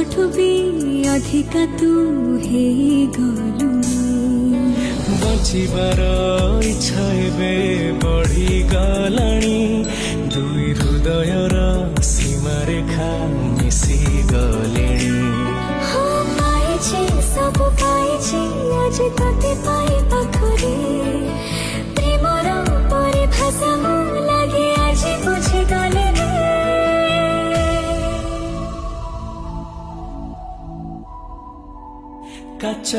ମୋଠୁ ବି ଅଧିକା ତୁ ହେଇଗଲୁଣି। ବଞ୍ଚିବାର ଇଚ୍ଛା ଏବେ ବଢିଗଲାଣି, ଦୁଇ ହୃଦୟର ସୀମାରେଖା ମିଶିଗଲେଣି। ହଁ ପାଇଛି ସବୁ ପାଇଛି ଆଜି ତତେ ପାଇ ପାଖରେ, ପ୍ରେମର ପରିଭାଷା ମୁଁ ଲାଗେ ଆଜି ବୁଝିଗଲେ। କାଚ